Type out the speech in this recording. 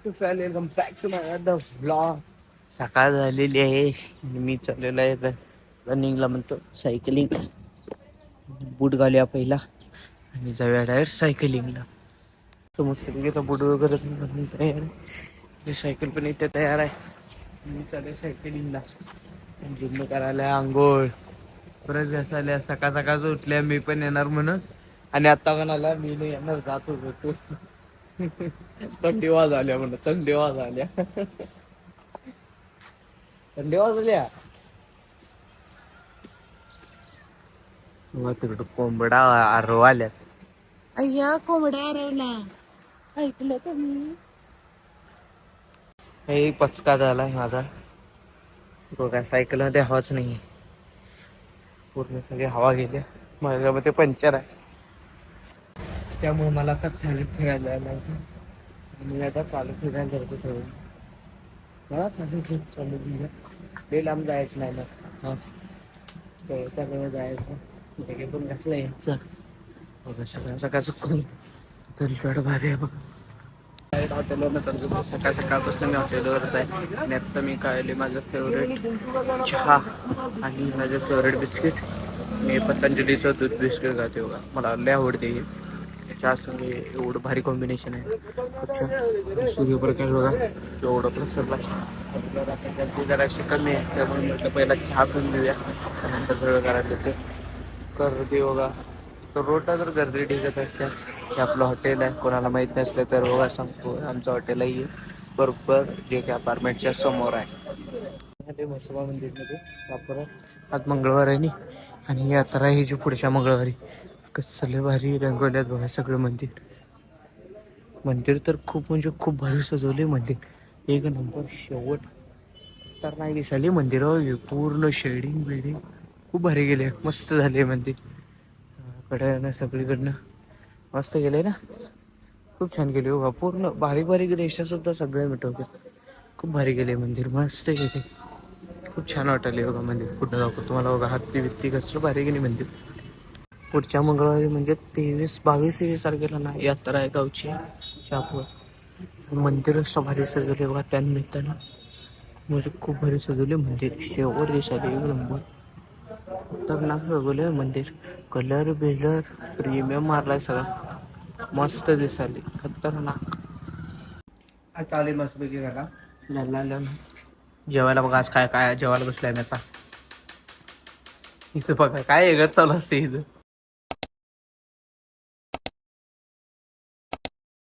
To fan welcome back to my the vlog. सकाळ झालेली आहे. मी चाललेलो आहे रनिंगला, म्हणतो सायकलिंग. बूट घालूया पहिला आणि जाऊया डायरेक्ट सायकलिंगला. तो मस्त बूट वगैरे तयार आहे. सायकल पण इथे तयार आहे. मी चालू सायकलिंगला. जिम करायला आंघोळ परत घासायला. सकाळ सकाळच उठल्या मी पण येणार म्हणून. आणि आता म्हणाला मी नाही येणार, जात होतो. थंडी वाजल्या म्हणून. थंडी वाजल्या. थंडी वाजल्या. तिकडं कोंबडा आरवाल्यात. अय्या कोंबडा आरवला. ऐकलं तुम्ही? हे पचका झालाय माझा. बघा सायकल मध्ये हवाच नाहीये. पूर्ण सगळी हवा गेली. माझ्यामध्ये पंक्चर आहे. त्यामुळे मला आता चालत फिरायला जायला होतं. मी आता चालू फिरायला जायचं ठरवलं. चला चालू लय लांब जायचं नाही ना. हा त्यावेळेला जायचं. तिथे पण घातलं यायचं. बघा सकाळ सकाळचं तलकड भारी आहे बघा. हॉटेलवरनं चालतो. सकाळ सकाळपासून मी हॉटेलवरच आहे. आणि आत्ता मी खायले माझं फेवरेट चहा आणि माझं फेवरेट बिस्किट. मी पतंजलीचं दूध बिस्किट खाते बघा. मला लय आवडते हे. चहा संग एवढं भारी कॉम्बिनेशन आहे. अच्छा सूर्यप्रकाश बघा एवढं प्रसरला. जराशी कमी आहे त्यामुळे म्हटलं पहिला चहा पिऊन देऊया, त्यानंतर सगळं करायला ते गर्दी बघा. तर रोडला जर गर्दी ठीकच असते. हे आपलं हॉटेल आहे. कोणाला माहीत नसलं तर बघा सांगतो, आमचं हॉटेलही बरोबर जे के अपार्टमेंटच्या समोर आहे. म्हसोबा मंदिरमध्ये सातारा. आज मंगळवार आहे नी, आणि यात्रा आहे जी पुढच्या मंगळवारी. कसले भारी रंगवल्यात बघा सगळं मंदिर. मंदिर तर खूप म्हणजे खूप भारी सजवले मंदिर. एक नंबर शेवट तर नाही दिसाली मंदिर. पूर्ण शेडिंग बिल्डिंग खूप भारी गेले. मस्त झाले मंदिर. कडे सगळीकडनं मस्त गेले ना. खूप छान गेले बघा. पूर्ण बारीक बारीक रेषा सुद्धा सगळे मिटवते. खूप भारी गेले मंदिर. मस्त गेले. खूप छान वाटले बघा मंदिर. कुठं दाखवतो तुम्हाला बघा. हत्ती बित्ती कसलं भारी गेली मंदिर. पुढच्या मंगळवारी म्हणजे 22-23 तारखेला ना यात्रा आहे गावची शहापूर. मंदिर असं भारी सजवले बघा त्यानिमित्तानं. म्हणजे खूप भारी सजवले मंदिर. शेवट दिसायला एक नंबर खतरनाक सजवले मंदिर. कलर बिलर प्रीमियम मारलाय सगळा. मस्त दिसायले खतरनाक. आता आले मस्तपैकी घरा जेवायला बघा. आज काय काय जेवायला बसलाय मी आता. इथं बघा काय वेगळं चालू असते इथं.